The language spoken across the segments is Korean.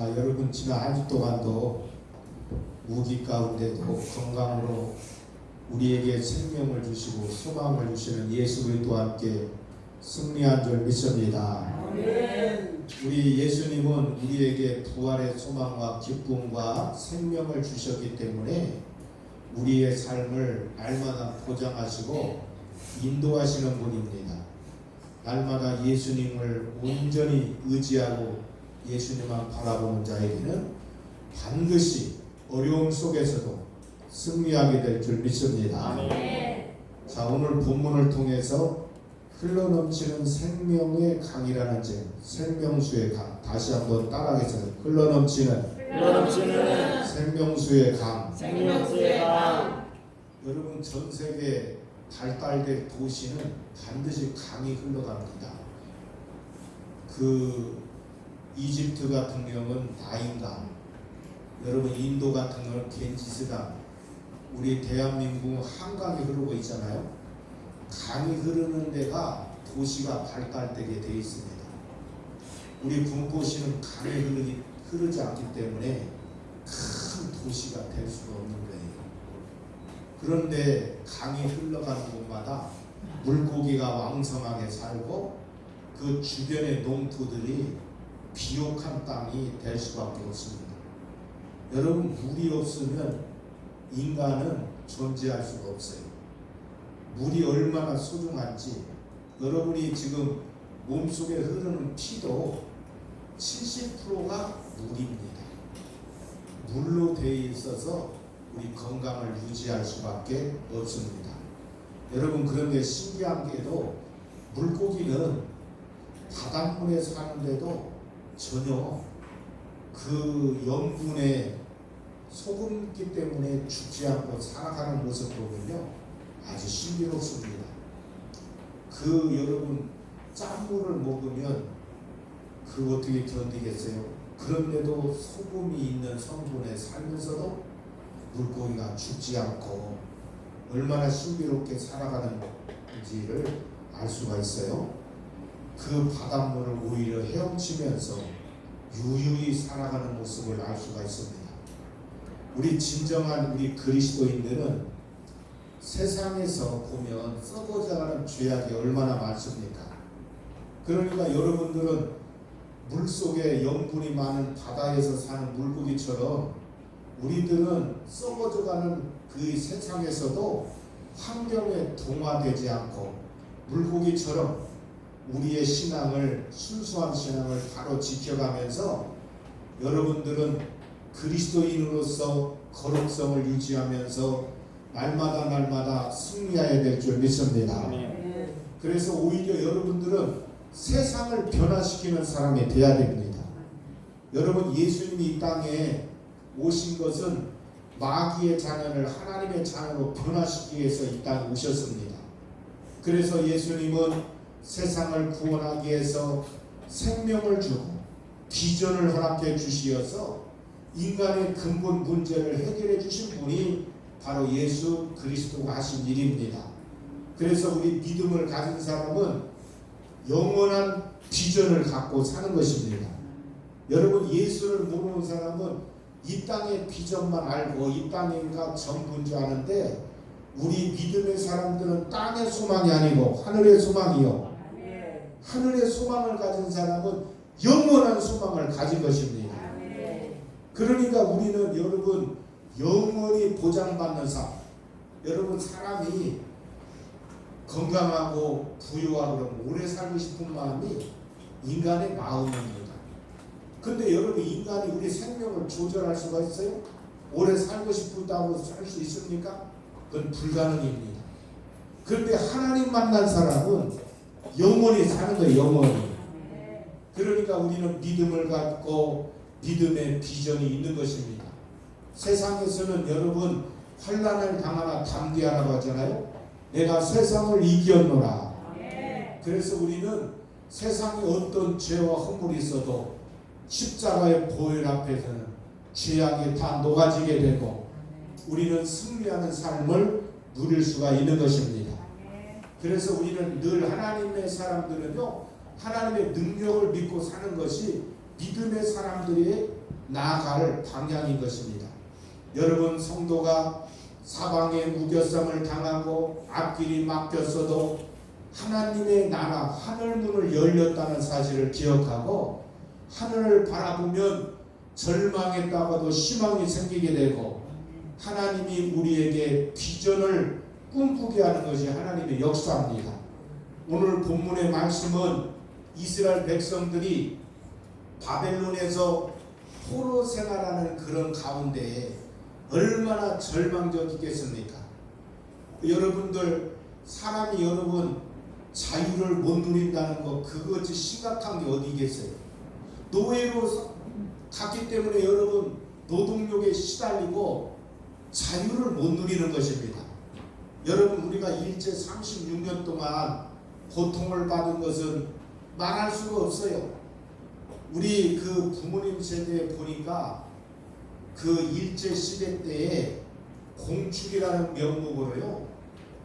여러분 지난 한 주 동안도 무기 가운데도 건강으로 우리에게 생명을 주시고 소망을 주시는 예수 그리스도와 함께 승리한 줄 믿습니다. 아멘. 우리 예수님은 우리에게 부활의 소망과 기쁨과 생명을 주셨기 때문에 우리의 삶을 날마다 보장하시고 인도하시는 분입니다. 날마다 예수님을 온전히 의지하고 예수님만 바라보는 자에게는 반드시 어려움 속에서도 승리하게 될 줄 믿습니다. 아멘. 자, 오늘 본문을 통해서 흘러넘치는 생명의 강이라는 제 생명수의 강, 다시 한번 따라하겠습니다. 흘러넘치는 생명수의 강. 생명수의 강. 여러분, 전 세계 발달된 도시는 반드시 강이 흘러갑니다. 이집트 같은 경우는 나일강, 여러분 인도 같은 경우는 겐지스강, 우리 대한민국 한강이 흐르고 있잖아요. 강이 흐르는 데가 도시가 발달되게 되어 있습니다. 우리 분포시는 강이 흐르지 않기 때문에 큰 도시가 될 수가 없는 거예요. 그런데 강이 흘러가는 곳마다 물고기가 왕성하게 살고 그 주변의 농토들이 비옥한 땅이 될 수밖에 없습니다. 여러분, 물이 없으면 인간은 존재할 수가 없어요. 물이 얼마나 소중한지 여러분이 지금 몸속에 흐르는 피도 70%가 물입니다. 물로 되어 있어서 우리 건강을 유지할 수밖에 없습니다. 여러분, 그런데 신기한 게도 물고기는 바닷물에 사는데도 전혀 그 염분에 소금기 때문에 죽지 않고 살아가는 모습 보면요, 아주 신비롭습니다. 여러분 짠물을 먹으면 어떻게 견디겠어요? 그런데도 소금이 있는 성분에 살면서도 물고기가 죽지 않고 얼마나 신비롭게 살아가는지를 알 수가 있어요. 그 바닷물을 오히려 헤엄치면서 유유히 살아가는 모습을 알 수가 있습니다. 우리 진정한 우리 그리스도인들은 세상에서 보면 썩어져가는 죄악이 얼마나 많습니까? 그러니까 여러분들은 물속에 염분이 많은 바다에서 사는 물고기처럼 우리들은 썩어져가는 그 세상에서도 환경에 동화되지 않고 물고기처럼 우리의 신앙을, 순수한 신앙을 바로 지켜가면서 여러분들은 그리스도인으로서 거룩성을 유지하면서 날마다 승리해야 될 줄 믿습니다. 그래서 오히려 여러분들은 세상을 변화시키는 사람이 되어야 됩니다. 여러분, 예수님이 이 땅에 오신 것은 마귀의 자녀를 하나님의 자녀로 변화시키기 위해서 이 땅에 오셨습니다. 그래서 예수님은 세상을 구원하기 위해서 생명을 주고 비전을 허락해 주시어서 인간의 근본 문제를 해결해 주신 분이 바로 예수 그리스도가 하신 일입니다. 그래서 우리 믿음을 가진 사람은 영원한 비전을 갖고 사는 것입니다. 여러분, 예수를 모르는 사람은 이 땅의 비전만 알고 이 땅인가 전부인 줄 아는데, 우리 믿음의 사람들은 땅의 소망이 아니고 하늘의 소망이요, 하늘의 소망을 가진 사람은 영원한 소망을 가진 것입니다. 그러니까 우리는 여러분 영원히 보장받는 삶, 여러분 사람이 건강하고 부유하고 오래 살고 싶은 마음이 인간의 마음입니다. 근데 여러분, 인간이 우리 생명을 조절할 수가 있어요? 오래 살고 싶다고 살 수 있습니까? 그건 불가능입니다. 그런데 하나님 만난 사람은 영원히 사는 거예요. 영원히. 그러니까 우리는 믿음을 갖고 믿음의 비전이 있는 것입니다. 세상에서는 여러분 환난을 당하나 담대하라고 하잖아요. 내가 세상을 이겼노라. 그래서 우리는 세상에 어떤 죄와 허물이 있어도 십자가의 보혈 앞에서는 죄악이 다 녹아지게 되고 우리는 승리하는 삶을 누릴 수가 있는 것입니다. 그래서 우리는 늘 하나님의 사람들은요, 하나님의 능력을 믿고 사는 것이 믿음의 사람들의 나아갈 방향인 것입니다. 여러분, 성도가 사방에 무교성을 당하고 앞길이 막혔어도 하나님의 나라 하늘문을 열렸다는 사실을 기억하고 하늘을 바라보면 절망했다가도 희망이 생기게 되고 하나님이 우리에게 비전을 꿈꾸게 하는 것이 하나님의 역사입니다. 오늘 본문의 말씀은 이스라엘 백성들이 바벨론에서 포로 생활하는 그런 가운데에 얼마나 절망적이겠습니까? 여러분들, 사람이 여러분 자유를 못 누린다는 거 그것이 심각한 게 어디겠어요? 노예로 갔기 때문에 여러분 노동력에 시달리고 자유를 못 누리는 것입니다. 여러분, 우리가 일제 36년 동안 고통을 받은 것은 말할 수가 없어요. 우리 그 부모님 세대에 보니까 그 일제 시대 때에 공축이라는 명목으로요,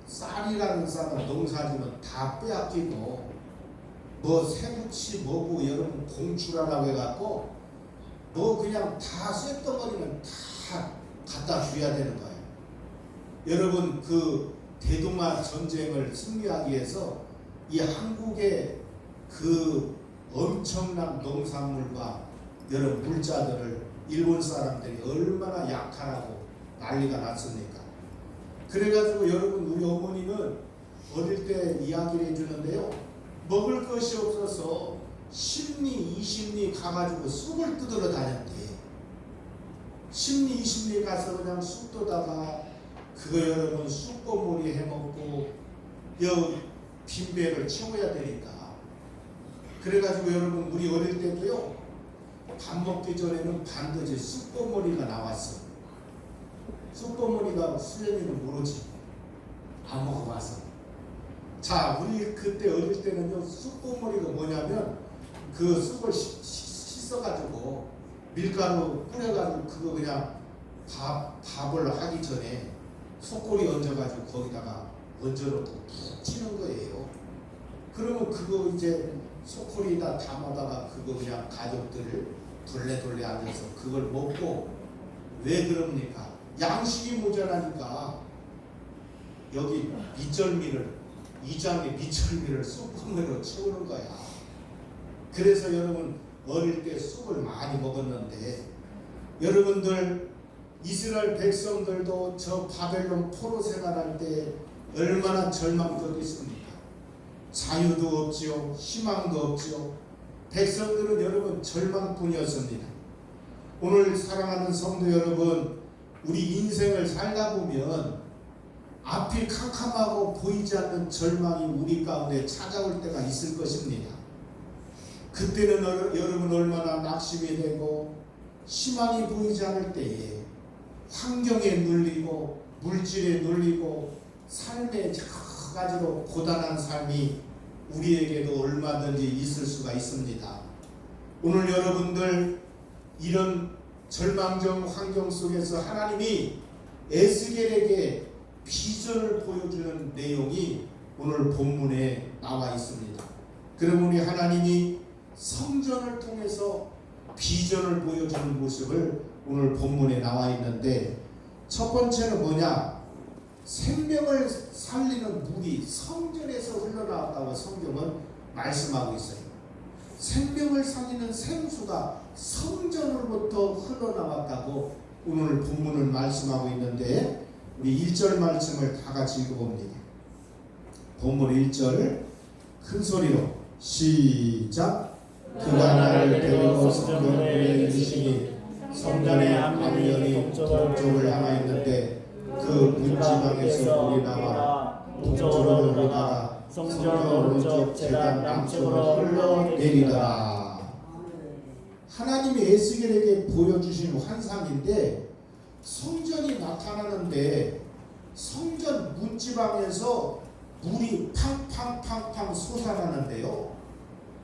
쌀이라는 쌀은 농사지면 다 빼앗기고 뭐 새우치 뭐고 여러분 공출하라고 해갖고 뭐 그냥 다 쇳덩어리면 다 갖다 줘야 되는 거예요. 여러분, 그 대동아 전쟁을 승리하기 위해서 이 한국의 그 엄청난 농산물과 여러 물자들을 일본 사람들이 얼마나 약하라고 난리가 났습니까? 그래가지고 여러분, 우리 어머니는 어릴 때 이야기를 해주는데요, 먹을 것이 없어서 10리 20리 가가지고 쑥을 뜯으러 다녔대. 10리 20리 가서 그냥 쑥 떠다가 그거 여러분 쑥고물이 해먹고 빈배를 채워야 되니까. 그래가지고 여러분, 우리 어릴 때도요, 밥 먹기 전에는 반드시 쑥고물이가 나왔어. 쑥고물이가 수연이는 모르지, 안 먹어봐서. 자, 우리 그때 어릴 때는요, 쑥고물이가 뭐냐면 그 쑥을 씻어가지고 밀가루 뿌려가지고 그거 그냥 밥을 하기 전에 속꼬리 얹어가지고 거기다가 얹어놓고 푹 치는 거예요. 그러면 그거 이제 속꼬리에다 담아다가 그거 그냥 가족들 둘레둘레 앉아서 그걸 먹고, 왜 그럽니까? 양식이 모자라니까 여기 밑절미를, 이장에 밑절미를 쑥으로 채우는 거야. 그래서 여러분, 어릴 때 쑥을 많이 먹었는데, 여러분들 이스라엘 백성들도 저 바벨론 포로 생활할 때 얼마나 절망적이었습니까? 자유도 없지요, 희망도 없지요. 백성들은 여러분 절망뿐이었습니다. 오늘 사랑하는 성도 여러분, 우리 인생을 살다 보면 앞이 캄캄하고 보이지 않는 절망이 우리 가운데 찾아올 때가 있을 것입니다. 그때는 여러분 얼마나 낙심이 되고 희망이 보이지 않을 때에 환경에 눌리고 물질에 눌리고 삶의 여러 가지로 고단한 삶이 우리에게도 얼마든지 있을 수가 있습니다. 오늘 여러분들 이런 절망적 환경 속에서 하나님이 에스겔에게 비전을 보여주는 내용이 오늘 본문에 나와 있습니다. 그럼 우리 하나님이 성전을 통해서 비전을 보여주는 모습을 오늘 본문에 나와 있는데, 첫 번째는 뭐냐? 생명을 살리는 물이 성전에서 흘러나왔다고 성경은 말씀하고 있어요. 생명을 살리는 생수가 성전으로부터 흘러나왔다고 오늘 본문을 말씀하고 있는데, 우리 1절 말씀을 다 같이 읽어봅니다. 본문 1절 큰 소리로 시작. 그가 나를 데리고 성전문에 이르시니 성전의 앞면이 동쪽을 향하였는데 그 문지방에서 물이 나와 동쪽으로 흘러가 성전 오른쪽 제단 남쪽으로 흘러내리더라. 하나님이 에스겔에게 보여주신 환상인데, 성전이 나타나는데 성전 문지방에서 물이 팡팡팡팡 솟아나는데요,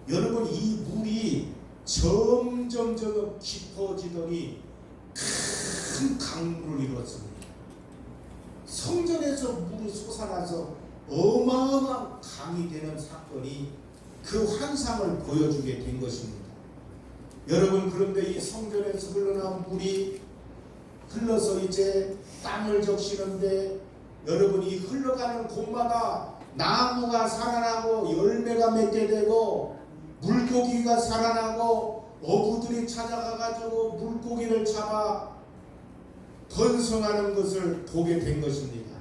여러분 이 물이 점점 깊어지더니 큰 강물을 이루었습니다. 성전에서 물이 솟아나서 어마어마한 강이 되는 사건이 그 환상을 보여주게 된 것입니다. 여러분 그런데 이 성전에서 흘러나온 물이 흘러서 이제 땅을 적시는데 여러분 이 흘러가는 곳마다 나무가 살아나고 열매가 맺게 되고 물고기가 살아나고 어부들이 찾아가 가지고 물고기를 잡아 번성하는 것을 보게 된 것입니다.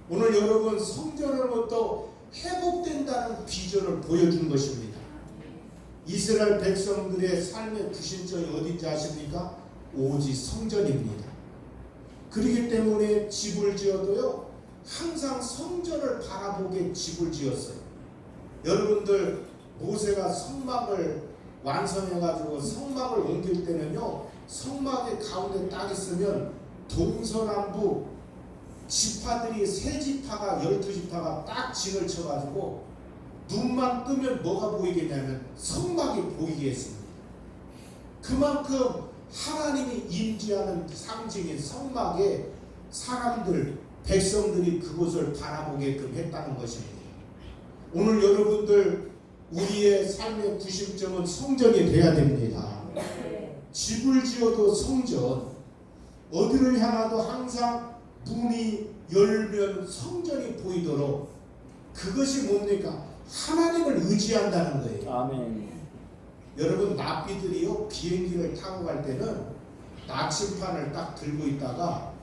오늘 여러분 성전으로부터 회복된다는 비전을 보여준 것입니다. 이스라엘 백성들의 삶의 구심점이 어딘지 아십니까? 오직 성전입니다. 그렇기 때문에 집을 지어도요 항상 성전을 바라보게 집을 지었어요. 여러분들 모세가 성막을 완성해가지고 성막을 옮길 때는요 성막의 가운데 딱 있으면 동서남북 지파들이 세 지파가 12지파가 딱 진을 쳐가지고 눈만 뜨면 뭐가 보이겠냐면 성막이 보이게 했습니다. 그만큼 하나님이 임재하는 상징인 성막에 사람들 백성들이 그곳을 바라보게끔 했다는 것입니다. 오늘 여러분들 우리의 삶의 구심점은 성전이 돼야 됩니다. 집을 지어도 성전, 어디를 향하도 항상 문이 열면 성전이 보이도록 그것이 뭡니까? 하나님을 의지한다는 거예요. 아멘. 여러분 나비들이요 비행기를 타고 갈 때는 나침판을 딱 들고 있다가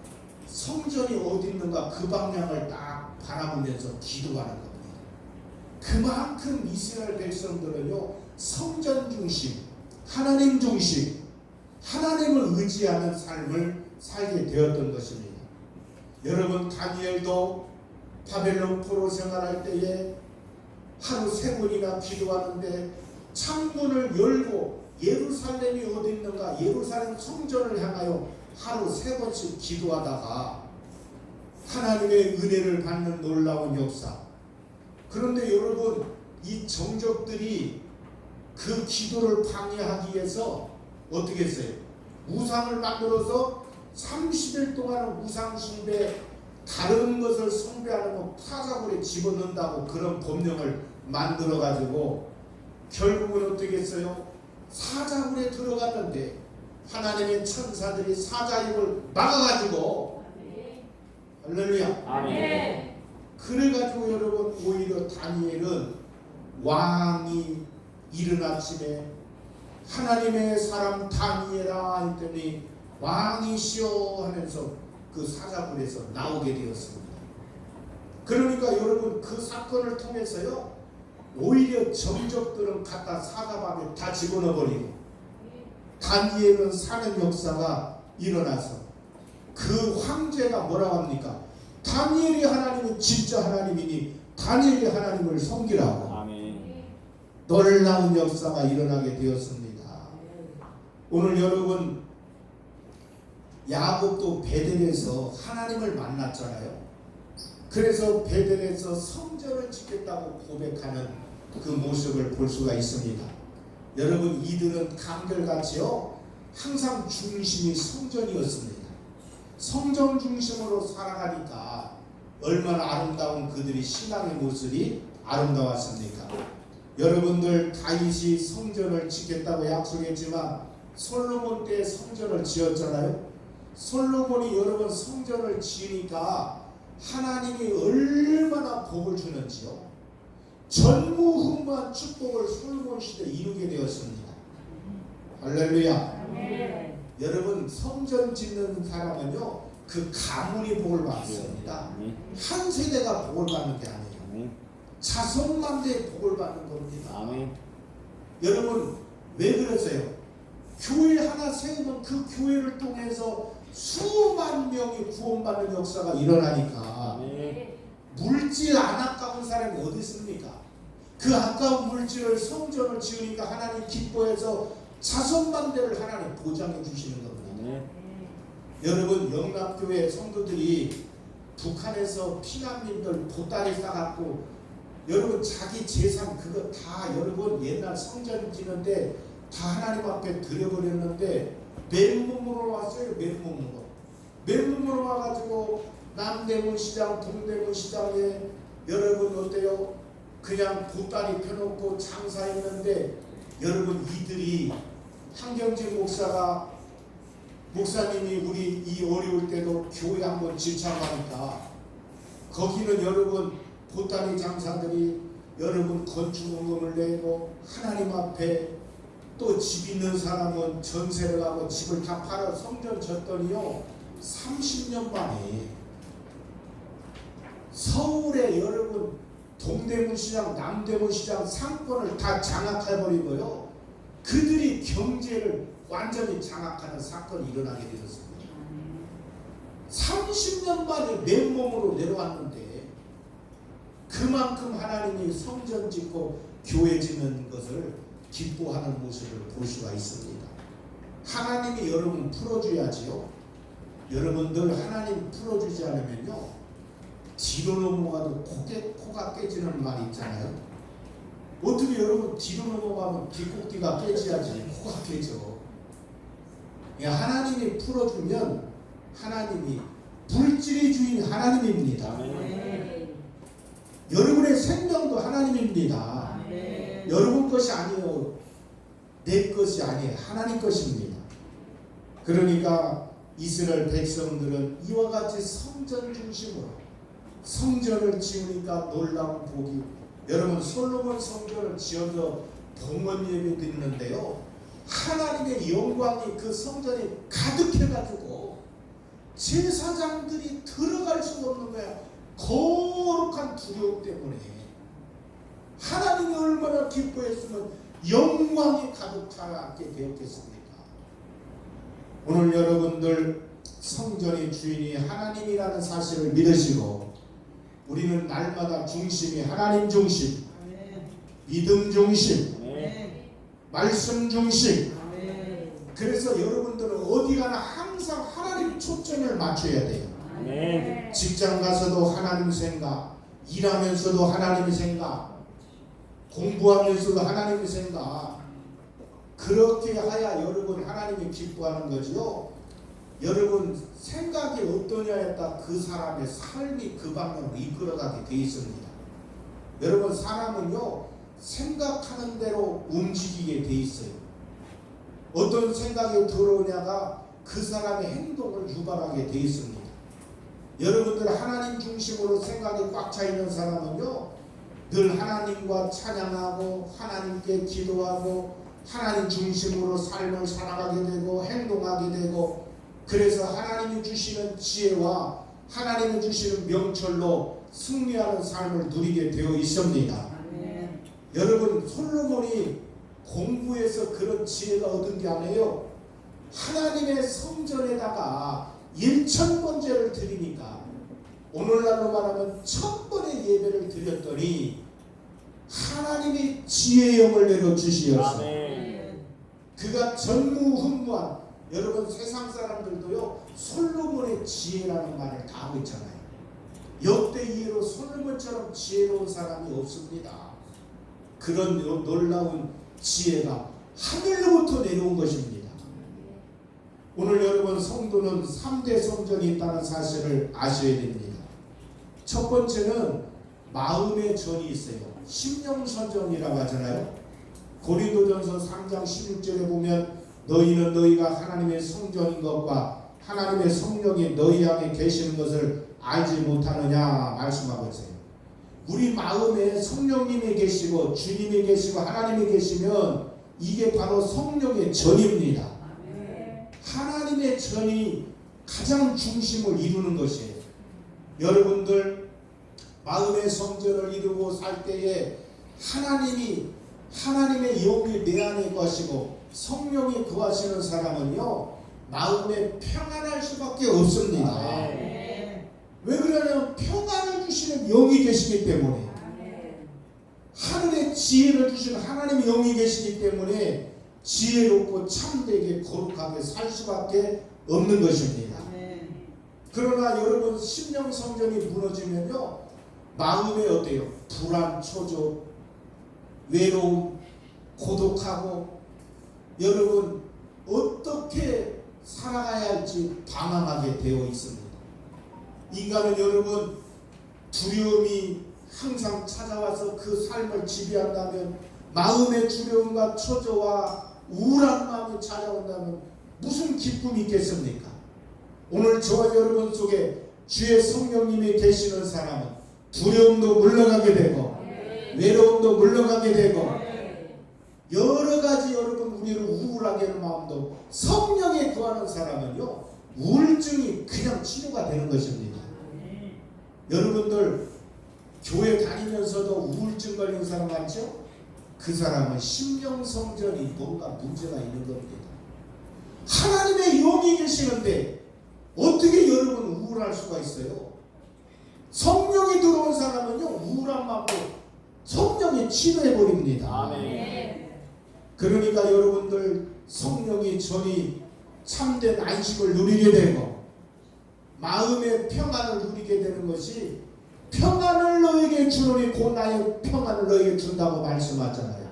성전이 어디 있는가 그 방향을 딱 바라보면서 기도하는 겁니다. 그만큼 이스라엘 백성들은요 성전 중심, 하나님 중심, 하나님을 의지하는 삶을 살게 되었던 것입니다. 여러분 다니엘도 바벨론 포로 생활할 때에 하루 3번이나 기도하는데 창문을 열고 예루살렘이 어디 있는가 예루살렘 성전을 향하여 하루 3번씩 기도하다가 하나님의 은혜를 받는 놀라운 역사. 그런데 여러분 이 정적들이 그 기도를 방해하기 위해서 어떻게 했어요? 우상을 만들어서 30일 동안 우상 숭배 다른 것을 숭배하는 거 타자굴에 집어넣는다고 그런 법령을 만들어 가지고 결국은 어떻게 했어요? 사자굴에 들어갔는데 하나님의 천사들이 사자입을 막아가지고 할렐루야 아멘. 그래가지고 여러분 오히려 다니엘은 왕이 이른 아침에 하나님의 사람 다니엘아 했더니 왕이시여 하면서 그 사자굴에서 나오게 되었습니다. 그러니까 여러분 그 사건을 통해서요 오히려 정적들은 갖다 사자밥에 다 집어넣어버리고 다니엘은 사는 역사가 일어나서 그 황제가 뭐라고 합니까? 다니엘이 하나님은 진짜 하나님이니 다니엘이 하나님을 섬기라고 아멘. 놀라운 역사가 일어나게 되었습니다. 오늘 여러분 야곱도 베델에서 하나님을 만났잖아요. 그래서 베델에서 성전을 짓겠다고 고백하는 그 모습을 볼 수가 있습니다. 여러분 이들은 감결같이요 항상 중심이 성전이었습니다. 성전 중심으로 살아가니까 얼마나 아름다운 그들이 신앙의 모습이 아름다웠습니까? 여러분들 다윗이 성전을 짓겠다고 약속했지만 솔로몬 때 성전을 지었잖아요. 솔로몬이 여러분 성전을 지으니까 하나님이 얼마나 복을 주는지요. 전무후무한 축복을 솔로몬 시대에 이루게 되었습니다. 할렐루야. 아멘. 여러분 성전 짓는 사람은요 그 가문이 복을 받습니다. 한 세대가 복을 받는 게 아니에요. 아멘. 자손만대의 복을 받는 겁니다. 아멘. 여러분 왜 그러세요? 교회 하나 세우면 그 교회를 통해서 수만 명이 구원받는 역사가 일어나니까 아멘. 물질 안 아까운 사람이 어디 있습니까? 그 아까운 물질을 성전을 지으니까 하나님 기뻐해서 자손만대를 하나님 보장해 주시는 겁니다. 아멘. 여러분 영남교회 성도들이 북한에서 피난민들 보따리 싸갖고 여러분 자기 재산 그거 다 여러분 옛날 성전 지는데 다 하나님 앞에 드려버렸는데 맨몸으로 왔어요. 맨몸으로 와가지고 남대문 시장 동대문 시장에 여러분 어때요? 그냥 보따리 펴놓고 장사했는데 여러분 이들이 한경진 목사님이 우리 이 어려울 때도 교회 한번 지참하니까 거기는 여러분 보따리 장사들이 여러분 건축원금을 내고 하나님 앞에 또 집 있는 사람은 전세를 하고 집을 다 팔아 성전 졌더니요 30년 만에 서울에 여러분 동대문시장 남대문시장 상권을 다 장악해버리고요 그들이 경제를 완전히 장악하는 사건이 일어나게 되었습니다. 30년 만에 맨몸으로 내려왔는데 그만큼 하나님이 성전 짓고 교회 짓는 것을 기뻐하는 모습을 볼 수가 있습니다. 하나님이 여러분 풀어줘야지요. 여러분들 하나님 풀어주지 않으면요 뒤로 넘어가도 코가 깨지는 말이 있잖아요. 어떻게 여러분 뒤로 넘어가면 뒷꼭지가 깨져야지 코가 깨져. 하나님이 풀어주면 하나님이 물질의 주인 하나님입니다. 여러분의 생명도 하나님입니다. 여러분 것이 아니에요. 내 것이 아니에요. 하나님 것입니다. 그러니까 이스라엘 백성들은 이와 같이 성전 중심으로 성전을 지으니까 놀라운 복이 여러분 솔로몬 성전을 지어서 봉헌 예배 드리는데요 하나님의 영광이 그 성전에 가득해가지고 제사장들이 들어갈 수가 없는 거야. 거룩한 두려움 때문에 하나님이 얼마나 기뻐했으면 영광이 가득하게 되었겠습니까? 오늘 여러분들 성전의 주인이 하나님이라는 사실을 믿으시고 우리는 날마다 중심이 하나님 중심, 믿음 중심, 말씀 중심. 그래서 여러분들은 어디 가나 항상 하나님 초점을 맞춰야 돼요. 직장 가서도 하나님 생각, 일하면서도 하나님 생각, 공부하면서도 하나님 생각. 그렇게 하야 여러분 하나님이 기뻐하는 거죠. 여러분 생각이 어떠냐에 따라 그 사람의 삶이 그 방향으로 이끌어가게 되어 있습니다. 여러분 사람은요 생각하는 대로 움직이게 되어 있어요. 어떤 생각이 들어오냐가 그 사람의 행동을 유발하게 되어 있습니다. 여러분들 하나님 중심으로 생각이 꽉 차 있는 사람은요 늘 하나님과 찬양하고 하나님께 기도하고 하나님 중심으로 삶을 살아가게 되고 행동하게 되고 그래서 하나님이 주시는 지혜와 하나님이 주시는 명철로 승리하는 삶을 누리게 되어 있습니다. 여러분 솔로몬이 공부해서 그런 지혜가 얻은 게 아니에요. 하나님의 성전에다가 1000번제를 드리니까 오늘날로 말하면 1000번의 예배를 드렸더니 하나님이 지혜의 영을 내려주시었어요. 그가 전무후무한 여러분 세상 사람들도요 솔로몬의 지혜라는 말을 다 하고 있잖아요. 역대 이후로 솔로몬처럼 지혜로운 사람이 없습니다. 그런 놀라운 지혜가 하늘로부터 내려온 것입니다. 오늘 여러분 성도는 3대 성전이 있다는 사실을 아셔야 됩니다. 첫 번째는 마음의 전이 있어요. 심령성전이라고 하잖아요. 고린도전서 3장 16절에 보면 너희는 너희가 하나님의 성전인 것과 하나님의 성령이 너희 안에 계시는 것을 알지 못하느냐 말씀하고 있어요. 우리 마음에 성령님이 계시고 주님이 계시고 하나님이 계시면 이게 바로 성령의 전입니다. 하나님의 전이 가장 중심을 이루는 것이에요. 여러분들 마음의 성전을 이루고 살 때에 하나님의 영이 내 안에 거하시고 성령이 거하시는 사람은요 마음에 평안할 수밖에 없습니다. 왜 그러냐면 평안을 주시는 영이 계시기 때문에 하늘의 지혜를 주시는 하나님의 영이 계시기 때문에 지혜롭고 참되게 거룩하게 살 수밖에 없는 것입니다. 그러나 여러분 심령 성전이 무너지면요 마음에 어때요? 불안, 초조, 외로움, 고독하고 여러분 어떻게 살아가야 할지 방황하게 되어 있습니다. 인간은 여러분 두려움이 항상 찾아와서 그 삶을 지배한다면 마음의 두려움과 초조와 우울한 마음이 찾아온다면 무슨 기쁨이 있겠습니까? 오늘 저와 여러분 속에 주의 성령님이 계시는 사람은 두려움도 물러가게 되고 외로움도 물러가게 되고 여러 가지 여러분 우리를 우울하게 하는 마음도 성령에 거하는 사람은요 우울증이 그냥 치료가 되는 것입니다. 여러분들 교회 다니면서도 우울증 걸리는 사람 많죠? 그 사람은 심령성전이 뭔가 문제가 있는 겁니다. 하나님의 영이 계시는데 어떻게 여러분 우울할 수가 있어요? 성령이 들어온 사람은요 우울한 마음도 성령이 치료해버립니다. 아멘. 그러니까 여러분들 성령이 전이 참된 안식을 누리게 되고 마음의 평안을 누리게 되는 것이 평안을 너에게 주노니 곧 나의 평안을 너에게 준다고 말씀하잖아요.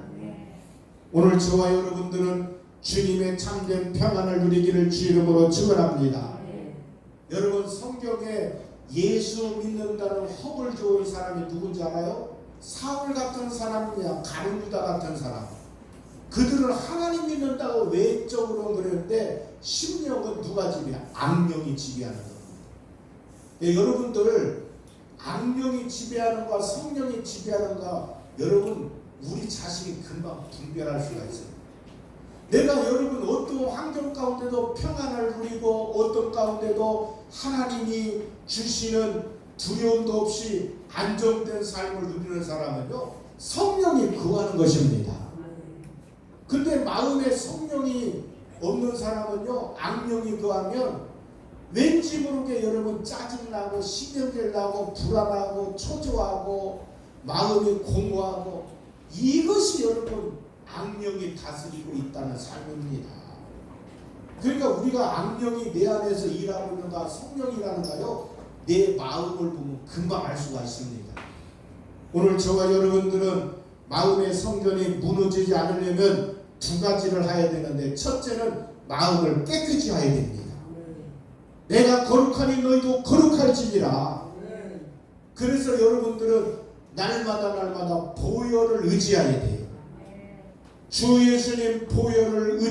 오늘 저와 여러분들은 주님의 참된 평안을 누리기를 주 이름으로 축원합니다. 여러분 성경에 예수 믿는다는 허물 좋은 사람이 누군지 알아요? 사울 같은 사람이야 가룟유다 같은 사람. 그들은 하나님 믿는다고 외적으로 그랬는데 심령은 누가 지배해? 악령이 지배하는 겁니다. 네, 여러분들 악령이 지배하는가 성령이 지배하는가 여러분 우리 자신이 금방 분별할 수가 있어요. 내가 여러분 어떤 환경 가운데도 평안을 누리고 어떤 가운데도 하나님이 주시는 두려움도 없이 안정된 삶을 누리는 사람은요 성령이 거하는 것입니다. 근데 마음에 성령이 없는 사람은요 악령이 거하면 왠지 모르게 여러분 짜증나고 신경질 나고 불안하고 초조하고 마음이 공허하고 이것이 여러분 악령이 다스리고 있다는 삶입니다. 그러니까 우리가 악령이 내 안에서 일하고 있는가 성령이라는가요 내 마음을 보면 금방 알 수가 있습니다. 오늘 저와 여러분들은 마음의 성전이 무너지지 않으려면 두 가지를 해야 되는데 첫째는 마음을 깨끗이 해야 됩니다. 내가 거룩하니 너희도 거룩할지니라. 그래서 여러분들은 날마다 보혈을 의지해야 돼요. 주 예수님 보혈을